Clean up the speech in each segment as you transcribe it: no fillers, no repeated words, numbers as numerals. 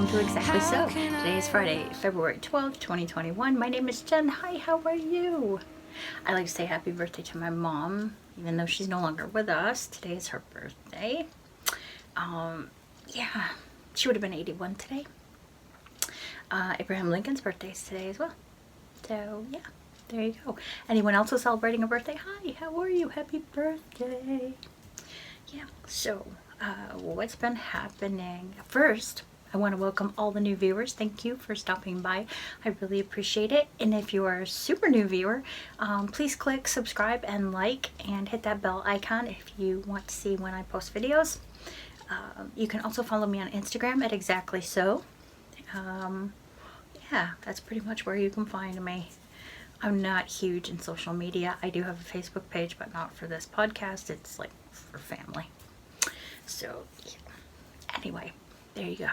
welcome to Exactly So. Today is Friday, February 12th, 2021. My name is Jen. Hi, how are you? I like to say happy birthday to my mom, even though she's no longer with us. Today is her birthday. Yeah, she would have been 81 today. Abraham Lincoln's birthday is today as well. So, yeah, there you go. Anyone else who's celebrating a birthday? Hi, how are you? Happy birthday. Yeah, so what's been happening? First, I want to welcome all the new viewers. Thank you for stopping by. I really appreciate it. And if you are a super new viewer, please click subscribe and like and hit that bell icon if you want to see when I post videos. You can also follow me on Instagram at Exactly So. Yeah, that's pretty much where you can find me. I'm not huge in social media. I do have a Facebook page, but not for this podcast. It's like for family. So, yeah. Anyway, there you go.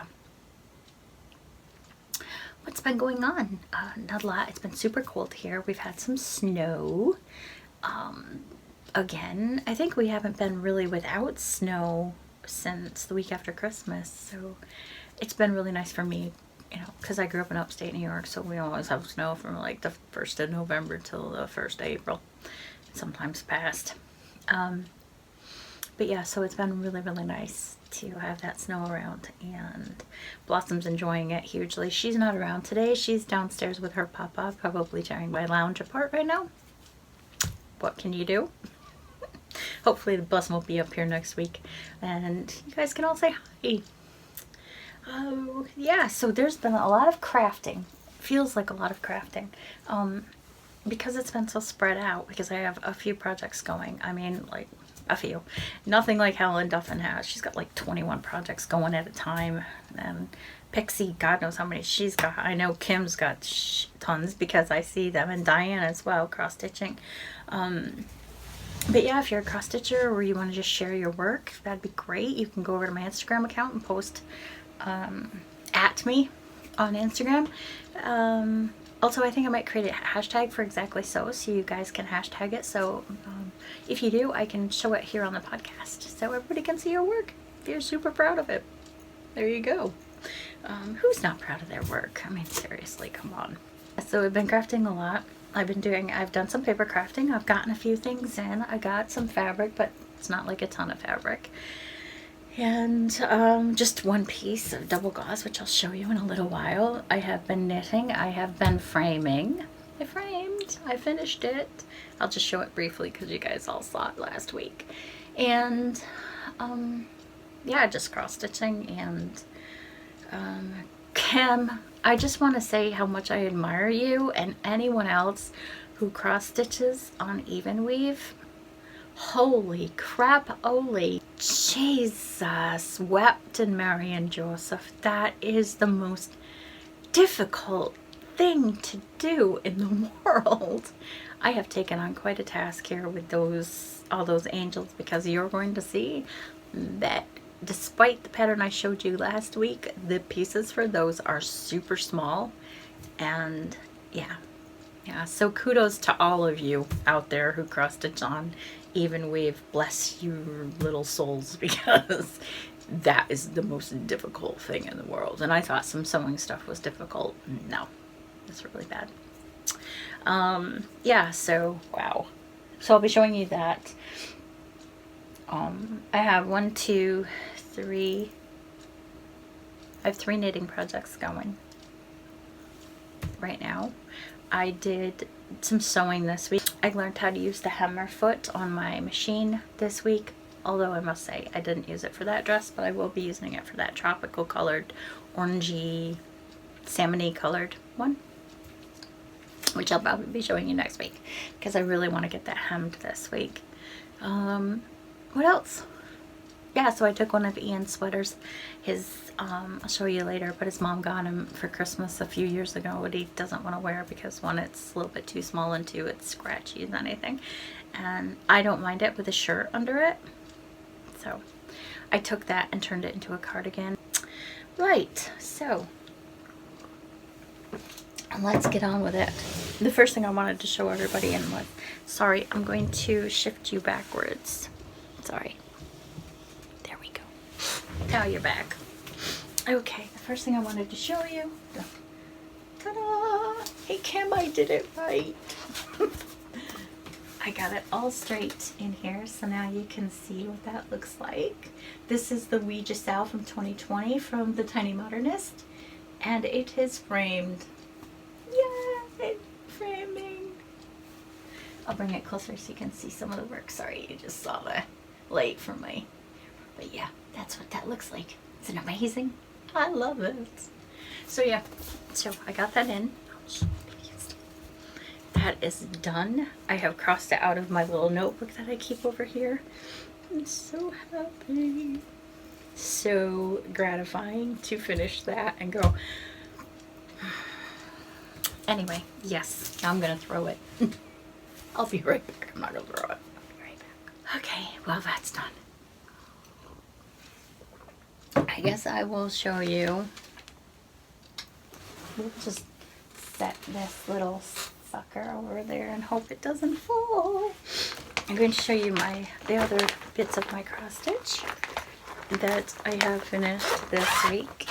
What's been going on? Not a lot. It's been super cold here. We've had some snow. Again, I think we haven't been really without snow since the week after Christmas. So, it's been really nice for me, you know, because I grew up in upstate New York, so we always have snow from like the 1st of November till the 1st of April, sometimes past. But yeah, so it's been really, really nice to have that snow around, and Blossom's enjoying it hugely. She's not around today. She's downstairs with her papa, probably tearing my lounge apart right now. What can you do? Hopefully the Blossom will be up here next week, and you guys can all say hi. Oh, yeah, so there's been a lot of crafting. Feels like a lot of crafting. Because it's been so spread out, because I have a few projects going. I mean, like, a few. Nothing like Helen Duffin has. She's got like 21 projects going at a time. And Pixie, God knows how many she's got. I know Kim's got tons because I see them. And Diane as well, cross-stitching. But yeah, if you're a cross-stitcher or you want to just share your work, that'd be great. You can go over to my Instagram account and post at me on Instagram. Also, I think I might create a hashtag for Exactly So you guys can hashtag it. So if you do, I can show it here on the podcast so everybody can see your work if you're super proud of it. There you go. Who's not proud of their work? I mean, seriously, come on. So I've been crafting a lot. I've done some paper crafting. I've gotten a few things in. I got some fabric, but it's not like a ton of fabric. And just one piece of double gauze, which I'll show you in a little while. I have been knitting. I have been framing. I framed. I finished it. I'll just show it briefly because you guys all saw it last week. And yeah, just cross-stitching. And Kim, I just want to say how much I admire you and anyone else who cross-stitches on even weave. Holy crap, Oli. Jesus wept in Mary and Joseph. That is the most difficult thing to do in the world. I have taken on quite a task here with all those angels, because you're going to see that despite the pattern I showed you last week, the pieces for those are super small. And yeah, so kudos to all of you out there who cross-stitch on even weave. Bless your little souls, because that is the most difficult thing in the world. And I thought some sewing stuff was difficult. No, it's really bad. Yeah, so wow. So I'll be showing you that. I have 1, 2, 3. I have 3 knitting projects going right now. I did some sewing this week. I learned how to use the hammer foot on my machine this week, although I must say I didn't use it for that dress, but I will be using it for that tropical colored, orangey, salmony colored one, which I'll probably be showing you next week because I really want to get that hemmed this week. What else? Yeah, so I took one of Ian's sweaters. I'll show you later, but his mom got him for Christmas a few years ago, but he doesn't want to wear because 1, it's a little bit too small, and 2, it's scratchy as anything. And I don't mind it with a shirt under it. So I took that and turned it into a cardigan. Right, so let's get on with it. The first thing I wanted to show everybody in was, sorry, I'm going to shift you backwards. Sorry. There we go. Now you're back. Okay, the first thing I wanted to show you. Ta-da! Hey Kim, I did it right. I got it all straight in here, so now you can see what that looks like. This is the Ouija Sal from 2020 from the Tiny Modernist, and it is framed. Yay! Framing! I'll bring it closer so you can see some of the work. Sorry, you just saw the light from my... But yeah, that's what that looks like. Isn't it amazing? I love it. So yeah, so I got that in. That is done. I have crossed it out of my little notebook that I keep over here. I'm so happy. So gratifying to finish that and go. Anyway, yes, now I'm gonna throw it. I'll be right back. I'm not gonna throw it. I'll be right back. Okay, well that's done. I guess I will show you. We'll just set this little sucker over there and hope it doesn't fall. I'm going to show you the other bits of my cross stitch that I have finished this week.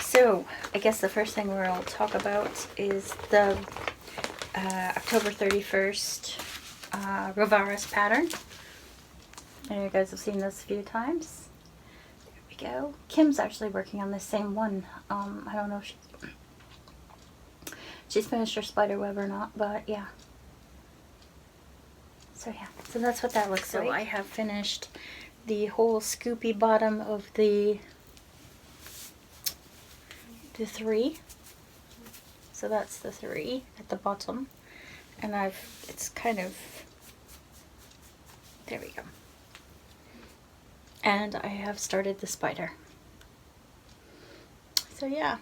So I guess the first thing we'll talk about is the October 31st Rovaris pattern. And you guys have seen this a few times. There we go. Kim's actually working on the same one. I don't know if she's finished her spider web or not, but yeah. So yeah, so that's what that looks like. So I have finished the whole scoopy bottom of the 3. So that's the 3 at the bottom. And it's kind of, there we go. And I have started the spider. So yeah.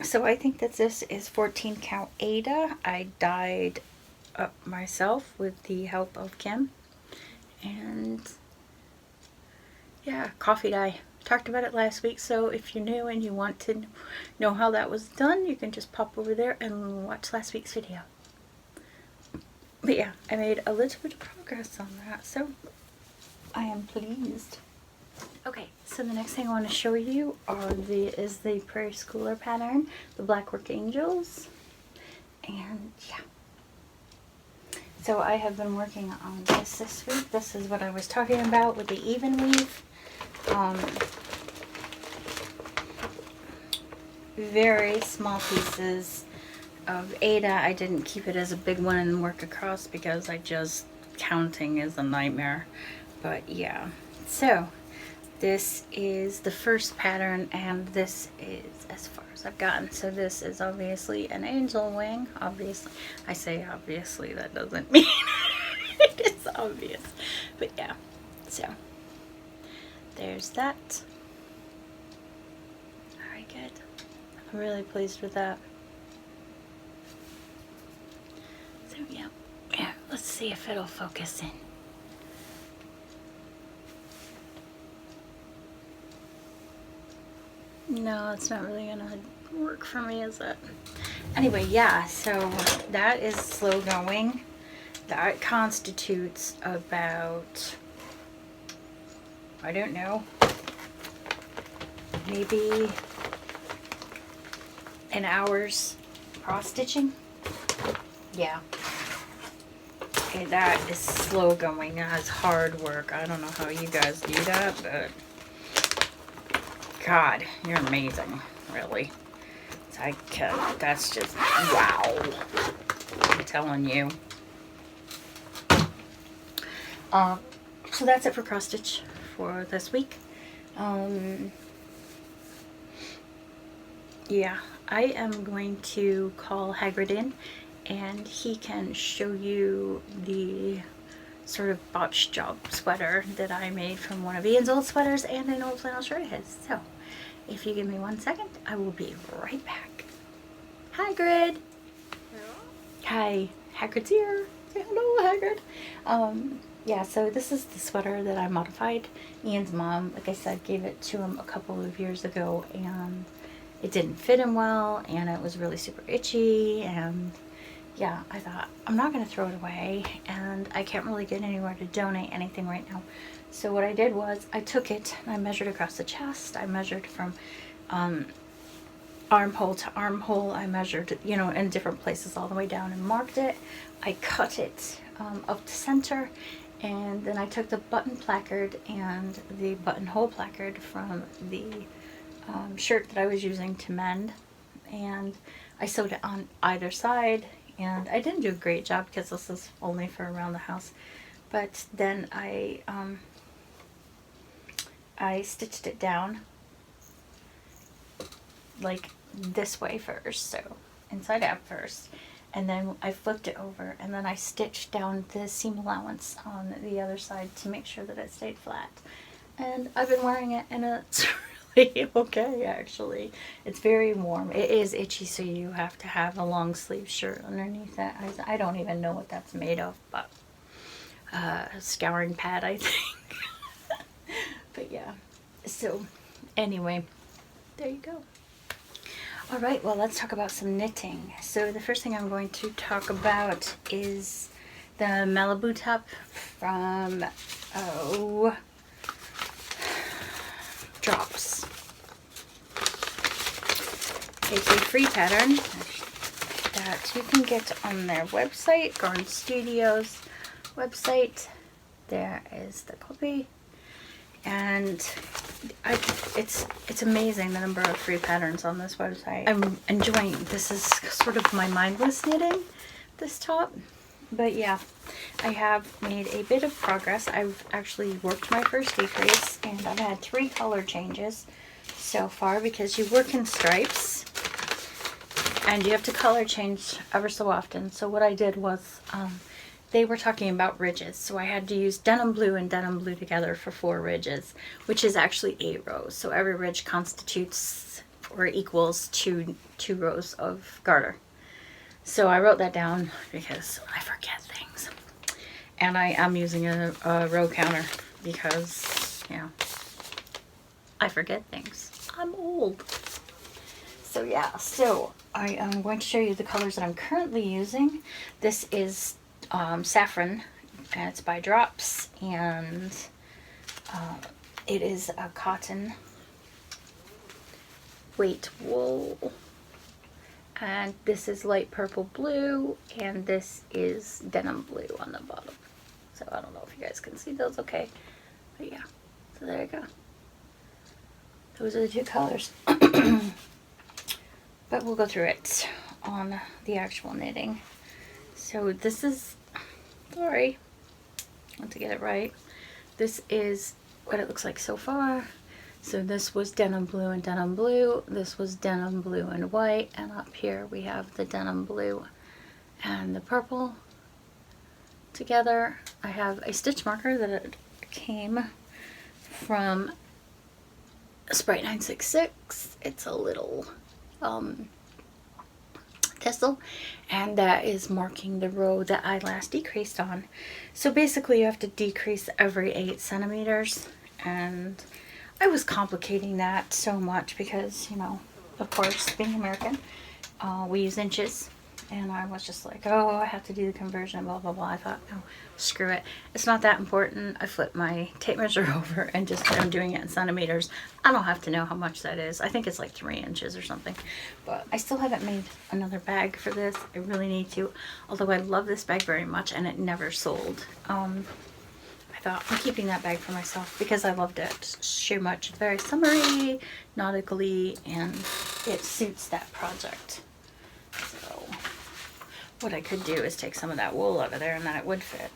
So I think that this is 14 count Ada. I dyed up myself with the help of Kim. And yeah, coffee dye. Talked about it last week, so if you're new and you want to know how that was done, you can just pop over there and watch last week's video. But yeah, I made a little bit of progress on that, so I am pleased. Okay, so the next thing I want to show you is the Prairie Schooler pattern, the Blackwork Angels, and yeah. So I have been working on this week. This is what I was talking about with the even weave. Very small pieces of Ada. I didn't keep it as a big one and work across because counting is a nightmare. But yeah, so this is the first pattern, and this is as far as I've gotten. So this is obviously an angel wing. Obviously, I say obviously, that doesn't mean it is obvious, but yeah. So there's that. Very good. I'm really pleased with that. So yeah, let's see if it'll focus in. No, it's not really gonna work for me, is it? Anyway, yeah, so that is slow going. That constitutes about, I don't know, maybe an hour's cross stitching. Yeah. Okay, that is slow going. That's hard work. I don't know how you guys do that, but God, you're amazing, really. That's just, wow. I'm telling you. So that's it for cross stitch for this week. Yeah, I am going to call Hagrid in, and he can show you the sort of botched job sweater that I made from one of Ian's old sweaters and an old flannel shirt of his. So if you give me 1 second, I will be right back. Hagrid! Hello? Hi, Hagrid's here. Say hello, Hagrid. Yeah, so this is the sweater that I modified. Ian's mom, like I said, gave it to him a couple of years ago, and it didn't fit him well, and it was really super itchy, and yeah, I thought, I'm not going to throw it away, and I can't really get anywhere to donate anything right now. So what I did was I took it and I measured across the chest. I measured from armhole to armhole. I measured, you know, in different places all the way down and marked it. I cut it up to center, and then I took the button placard and the buttonhole placard from the shirt that I was using to mend, and I sewed it on either side. And I didn't do a great job because this is only for around the house, but then I stitched it down like this way first, so inside out first, and then I flipped it over, and then I stitched down the seam allowance on the other side to make sure that it stayed flat. And I've been wearing it, and it's really okay, actually. It's very warm. It is itchy, so you have to have a long sleeve shirt underneath that. I don't even know what that's made of, but a scouring pad, I think. But yeah, so anyway, there you go. All right, well, let's talk about some knitting. So the first thing I'm going to talk about is the Malibu top from Drops. It's a free pattern that you can get on their website, Garden Studios website. There is the copy. And it's amazing the number of free patterns on this website. I'm enjoying, this is sort of my mindless knitting, this top. But yeah, I have made a bit of progress. I've actually worked my first decrease, and I've had 3 color changes so far, because you work in stripes and you have to color change ever so often. So what I did was, they were talking about ridges, so I had to use denim blue and denim blue together for 4 ridges, which is actually 8 rows. So every ridge constitutes or equals 2 rows of garter. So I wrote that down because I forget things, and I am using a row counter because, yeah, I forget things. I'm old. So yeah, so I am going to show you the colors that I'm currently using. This is saffron, and it's by Drops, and it is a cotton weight wool, and this is light purple blue, and this is denim blue on the bottom. So I don't know if you guys can see those okay, but yeah, so there you go. Those are the 2 colors. But we'll go through it on the actual knitting. So this is, sorry, I want to get it right. This is what it looks like so far. So this was denim blue and denim blue. This was denim blue and white. And up here we have the denim blue and the purple together. I have a stitch marker that came from Sprite 966. It's a little thistle, and that is marking the row that I last decreased on. So basically you have to decrease every 8 centimeters, and I was complicating that so much because, you know, of course, being American, we use inches, and I was just like, oh, I have to do the conversion, blah blah blah. I thought, no, screw it, it's not that important. I flipped my tape measure over and just I'm doing it in centimeters. I don't have to know how much that is. I think it's like 3 inches or something. But I still haven't made another bag for this. I really need to, although I love this bag very much, and it never sold. I thought I'm keeping that bag for myself because I loved it so much. It's very summery, nautically, and it suits that project. So what I could do is take some of that wool out of there, and then it would fit.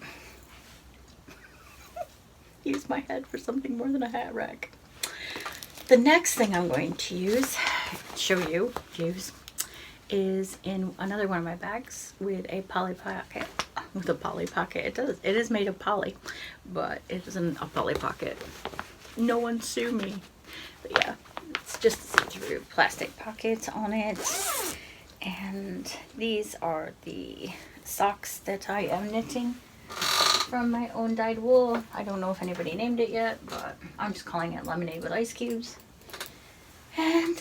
Use my head for something more than a hat rack. The next thing I'm going to use is in another one of my bags with a poly pocket. With a poly pocket. It is made of poly, but it isn't a poly pocket. No one sue me. But yeah, it's just a see-through plastic pocket on it. And these are the socks that I am knitting from my own dyed wool. I don't know if anybody named it yet, but I'm just calling it lemonade with ice cubes. And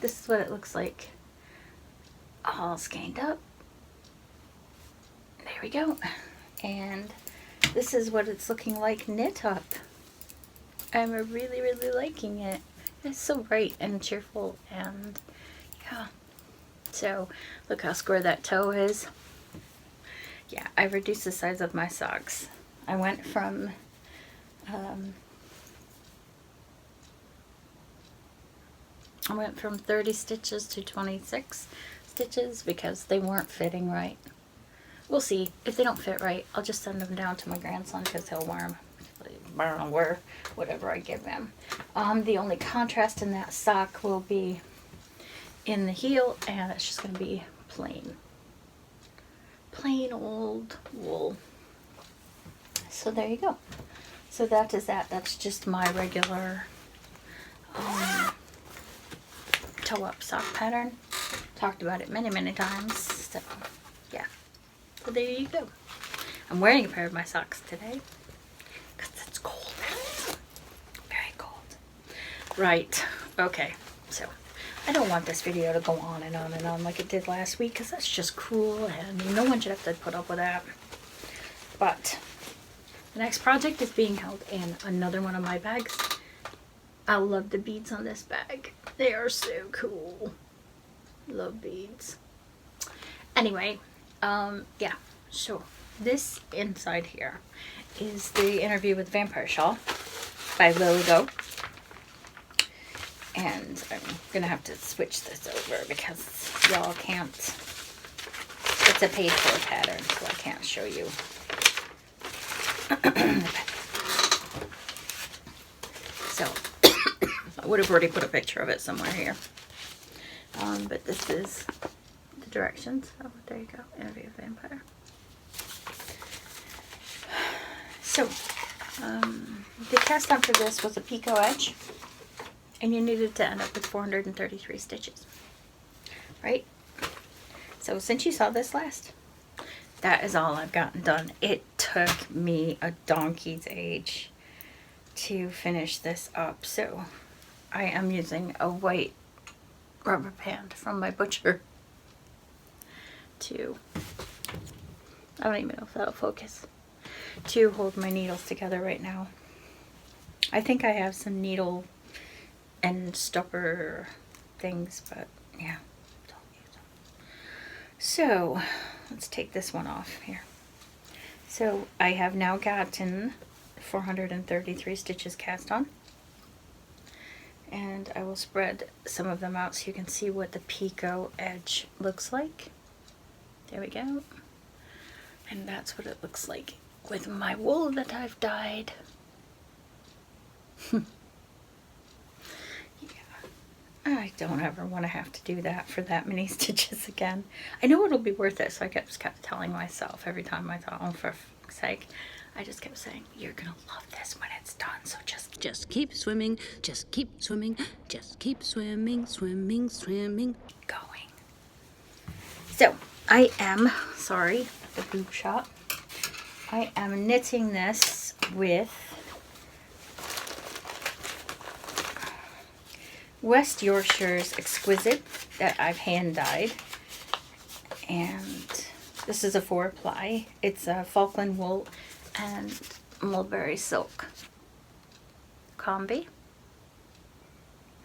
this is what it looks like all skeined up. There we go. And this is what it's looking like knit up. I'm really, really liking it. It's so bright and cheerful, and yeah. So, look how square that toe is. Yeah, I reduced the size of my socks. I went from 30 stitches to 26 stitches because they weren't fitting right. We'll see. If they don't fit right, I'll just send them down to my grandson because he'll wear them. I don't know where, whatever I give him. The only contrast in that sock will be in the heel, and it's just going to be plain old wool. So there you go. So that is that. That's just my regular toe up sock pattern. Talked about it many, many times. So yeah. So there you go. I'm wearing a pair of my socks today because it's cold. Very cold. Right. Okay. So I don't want this video to go on and on and on like it did last week because that's just cruel and no one should have to put up with that. But the next project is being held in another one of my bags. I love the beads on this bag. They are so cool. Love beads. Anyway, yeah. So this inside here is the interview with Vampire Shawl by Lily Go. And I'm gonna have to switch this over because y'all can't. It's a paid for pattern, so I can't show you. So I would have already put a picture of it somewhere here. But this is the directions. Oh, there you go. Interview with Vampire. So the cast on for this was a picot edge, and you needed to end up with 433 stitches, right? So since you saw this last, that is all I've gotten done. It took me a donkey's age to finish this up. So I am using a white rubber band from my butcher to, I don't even know if that'll focus, to hold my needles together right now. I think I have some needle and stopper things, but yeah, don't use them. So let's take this one off here. So I have now gotten 433 stitches cast on, and I will spread some of them out so you can see what the picot edge looks like. There we go. And that's what it looks like with my wool that I've dyed. Yeah, I don't ever want to have to do that for that many stitches again. I know it'll be worth it, so I just kept telling myself every time I thought, oh, for fuck's sake, I just kept saying, you're gonna love this when it's done, so just keep swimming, just keep swimming, just keep swimming, swimming, swimming, going. So I am, sorry, the boob shot. I am knitting this with West Yorkshire's Exquisite that I've hand dyed, and this is a 4-ply. It's a Falkland wool and mulberry silk combi.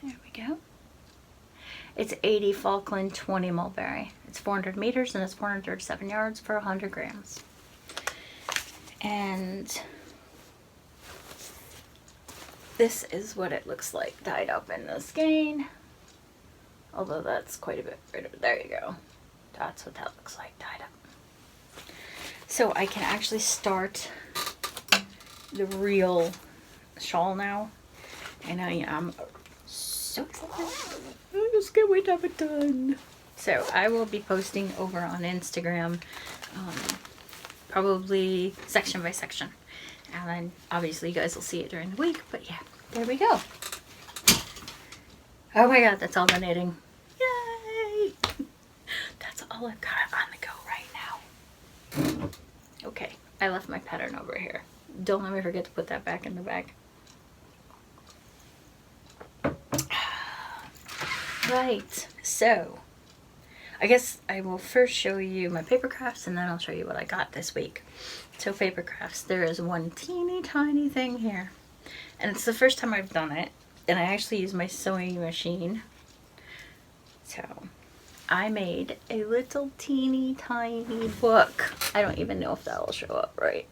There we go. It's 80 Falkland, 20 mulberry. It's 400 meters and it's 437 yards for 100 grams. And this is what it looks like dyed up in the skein. Although that's quite a bit right over there. You go. That's what that looks like dyed up. So I can actually start the real shawl now. And I'm so excited. I just can't wait to have it done. So I will be posting over on Instagram, probably section by section. And then obviously you guys will see it during the week. But yeah, there we go. Oh my god, that's all the knitting. Yay! That's all I've got on the go right now. Okay, I left my pattern over here. Don't let me forget to put that back in the bag. Right, so I guess I will first show you my paper crafts and then I'll show you what I got this week. So paper crafts, there is one teeny tiny thing here. And it's the first time I've done it. And I actually use my sewing machine. So I made a little teeny tiny book. I don't even know if that will show up right.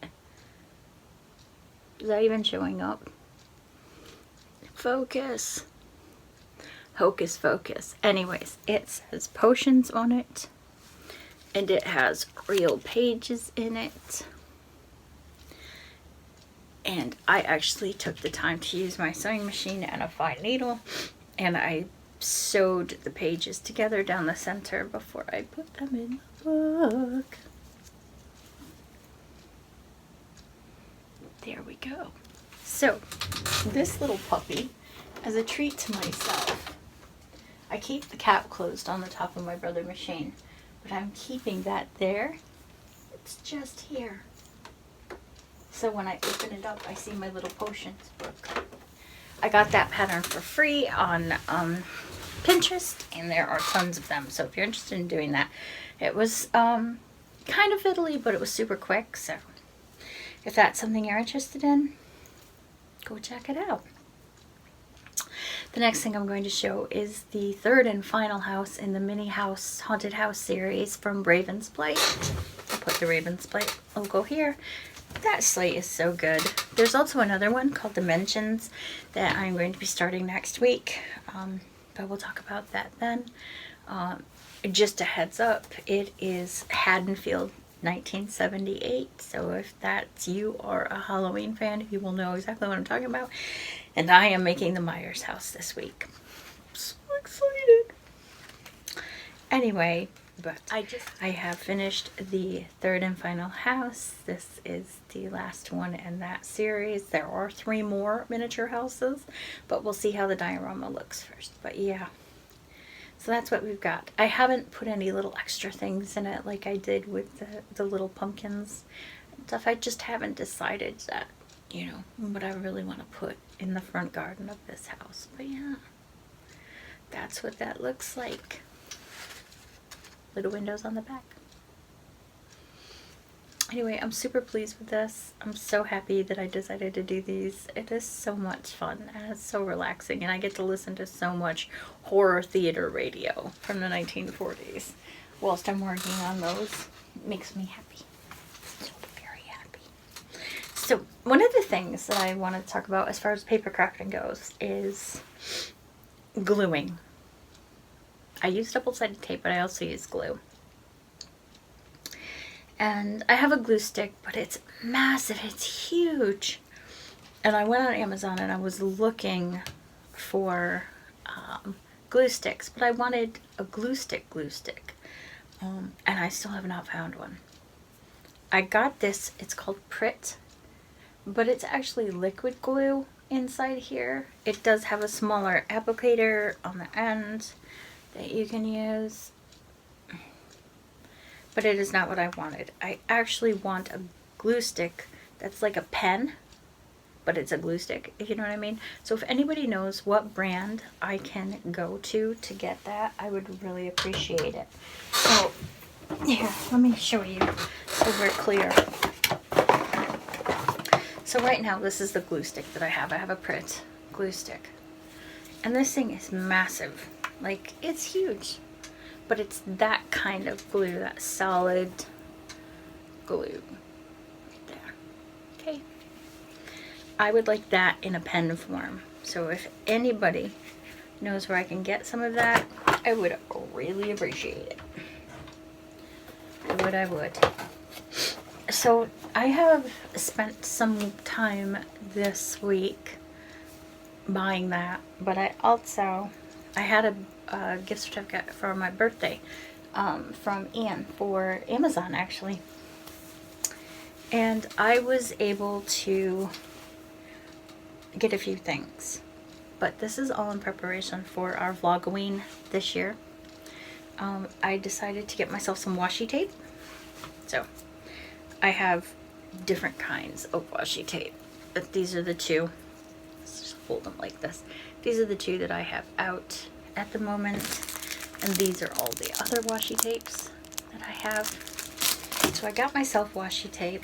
Is that even showing up? Focus. Hocus Focus. Anyways, it says potions on it. And it has real pages in it. And I actually took the time to use my sewing machine and a fine needle. And I sewed the pages together down the center before I put them in the book. There we go. So, this little puppy, as a treat to myself, I keep the cap closed on the top of my brother machine, but I'm keeping that there. It's just here. So when I open it up, I see my little potions book. I got that pattern for free on Pinterest, and there are tons of them. So if you're interested in doing that, it was kind of fiddly, but it was super quick. So if that's something you're interested in, go check it out. The next thing I'm going to show is the third and final house in the mini house haunted house series from RavensBlight. I'll put the RavensBlight logo here. That slate is so good. There's also another one called Dimensions that I'm going to be starting next week, but we'll talk about that then. Just a heads up, it is Haddonfield 1978, so if that's you or a Halloween fan, you will know exactly what I'm talking about. And I am making the Myers house this week. I'm so excited. Anyway, but I have finished the third and final house. This is the last one in that series. There are 3 more miniature houses, but we'll see how the diorama looks first. But yeah, so that's what we've got. I haven't put any little extra things in it like I did with the little pumpkins and stuff. I just haven't decided that, you know, what I really want to put in the front garden of this house. But yeah, that's what that looks like. Little windows on the back. Anyway, I'm super pleased with this. I'm so happy that I decided to do these. It is so much fun and it's so relaxing, and I get to listen to so much horror theater radio from the 1940s whilst I'm working on those. It makes me happy. So very happy. So one of the things that I want to talk about as far as paper crafting goes is gluing. I use double-sided tape, but I also use glue. And I have a glue stick, but it's massive. It's huge. And I went on Amazon and I was looking for glue sticks, but I wanted a glue stick. And I still have not found one. I got this. It's called Prit, but it's actually liquid glue inside here. It does have a smaller applicator on the end that you can use, but it is not what I wanted. I actually want a glue stick that's like a pen, but it's a glue stick, if you know what I mean. So if anybody knows what brand I can go to get that, I would really appreciate it. So here, let me show you so we're clear. So right now, this is the glue stick that I have. I have a Prit glue stick, and this thing is massive. Like, it's huge, but it's that kind of glue, that solid glue right there. Okay. I would like that in a pen form. So if anybody knows where I can get some of that, I would really appreciate it. I would. So I have spent some time this week buying that, but I had a gift certificate for my birthday from Anne for Amazon, actually. And I was able to get a few things. But this is all in preparation for our Vlogoween this year. I decided to get myself some washi tape. So I have different kinds of washi tape, but these are the 2. Let's just hold them like this. These are the 2 that I have out at the moment, and these are all the other washi tapes that I have. So I got myself washi tape,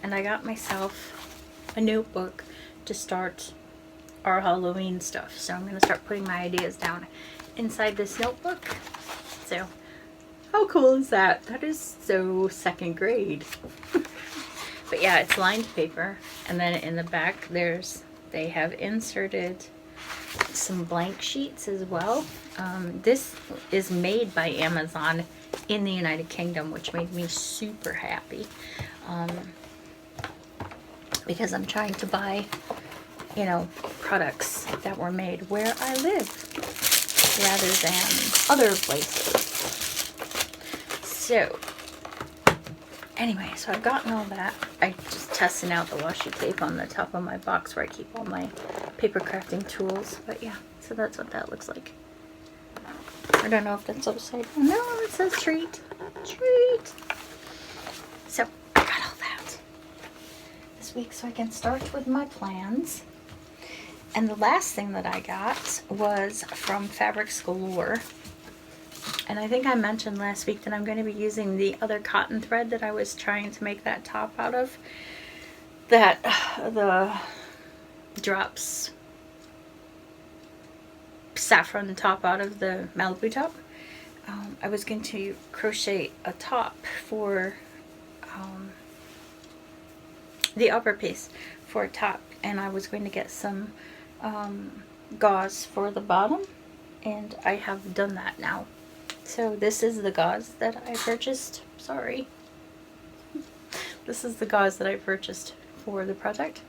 and I got myself a notebook to start our Halloween stuff. So I'm going to start putting my ideas down inside this notebook. So how cool is that? That is so second grade. But yeah, it's lined paper. And then in the back, they have inserted some blank sheets as well. This is made by Amazon in the United Kingdom, which made me super happy. Because I'm trying to buy, you know, products that were made where I live rather than other places. So anyway, so I've gotten all that. I just testing out the washi tape on the top of my box where I keep all my paper crafting tools. But yeah, so that's what that looks like. I don't know if that's upside down. No, it says treat. Treat. So I got all that this week so I can start with my plans. And the last thing that I got was from Fabrics Galore. And I think I mentioned last week that I'm going to be using the other cotton thread that I was trying to make that top out of. That the drops saffron top out of the Malibu top. I was going to crochet a top for the upper piece for a top. And I was going to get some gauze for the bottom. And I have done that now. So this is the gauze that I purchased. Sorry. This is the gauze that I purchased for the project.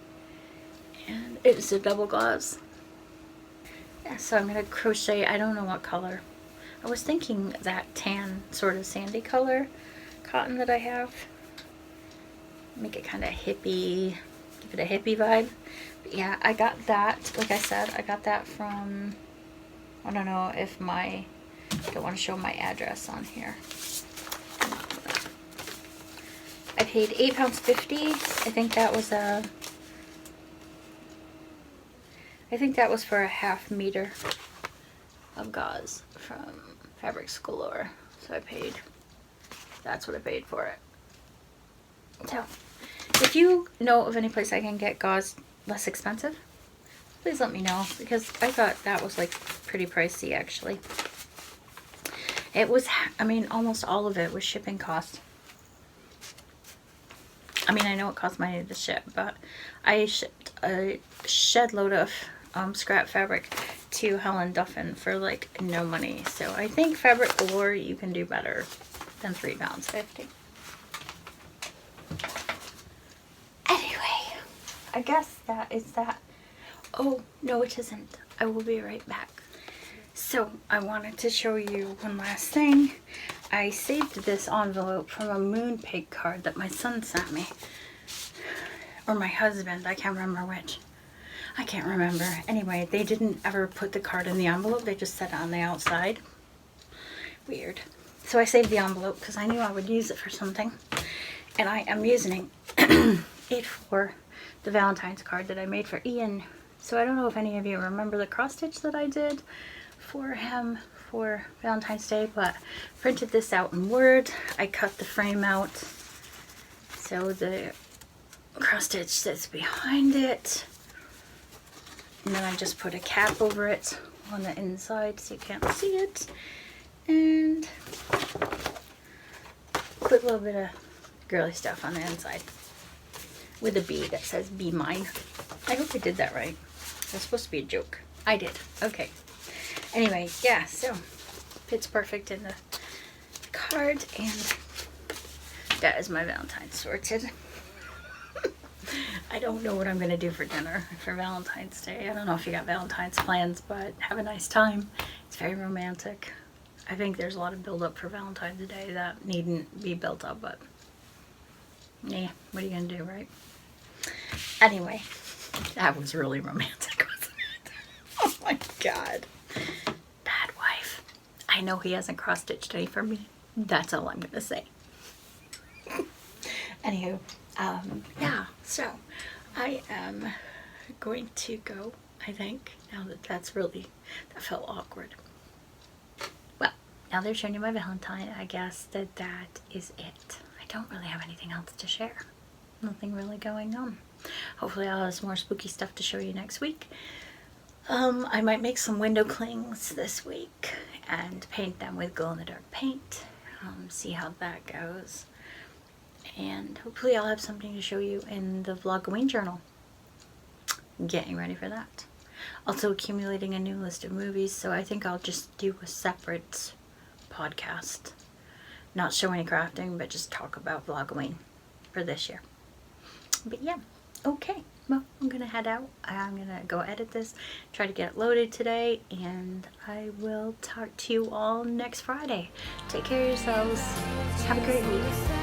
And it's a double gauze. Yeah, so I'm going to crochet, I don't know what color. I was thinking that tan, sort of sandy color cotton that I have. Make it kind of hippie, give it a hippie vibe. But yeah, I got that, like I said, I got that from, I don't know if I don't want to show my address on here. I paid £8.50. I think that was for a ½ meter of gauze from Fabrics Galore. So that's what I paid for it. So, if you know of any place I can get gauze less expensive, please let me know, because I thought that was like pretty pricey actually. It was, I mean, almost all of it was shipping cost. I mean, I know it cost money to ship, but I shipped a shed load of scrap fabric to Helen Duffin for like no money. So I think Fabric Galore, you can do better than £3.50. Anyway, I guess that is that. Oh, no it isn't. I will be right back. So I wanted to show you one last thing. I saved this envelope from a moon pig card that my son sent me. Or my husband, I can't remember which. I can't remember. Anyway, they didn't ever put the card in the envelope. They just set it on the outside. Weird. So I saved the envelope because I knew I would use it for something. And I am using it for the Valentine's card that I made for Ian. So I don't know if any of you remember the cross stitch that I did for him for Valentine's Day, but printed this out in Word. I cut the frame out so the cross stitch sits behind it, and then I just put a cap over it on the inside so you can't see it, and put a little bit of girly stuff on the inside with a bee that says "Be Mine." I hope I did that right. That's supposed to be a joke. I did. Okay. Anyway, yeah, so fits perfect in the card, and that is my Valentine's sorted. I don't know what I'm going to do for dinner for Valentine's Day. I don't know if you got Valentine's plans, but have a nice time. It's very romantic. I think there's a lot of build up for Valentine's Day that needn't be built up, but yeah, what are you going to do, right? Anyway, that was really romantic, wasn't it? Oh my God. Bad wife. I know he hasn't cross-stitched any for me. That's all I'm going to say. Anywho, yeah, so I am going to go, I think, now that that felt awkward. Well, now they're showing you my Valentine, I guess that is it. I don't really have anything else to share. Nothing really going on. Hopefully I'll have some more spooky stuff to show you next week. I might make some window clings this week and paint them with glow-in-the-dark paint. See how that goes. And hopefully I'll have something to show you in the Vlogoween journal. Getting ready for that. Also accumulating a new list of movies, so I think I'll just do a separate podcast. Not show any crafting, but just talk about Vlogoween for this year. But yeah, okay. Well, I'm going to head out. I'm going to go edit this, try to get it loaded today, and I will talk to you all next Friday. Take care of yourselves. Have a great week.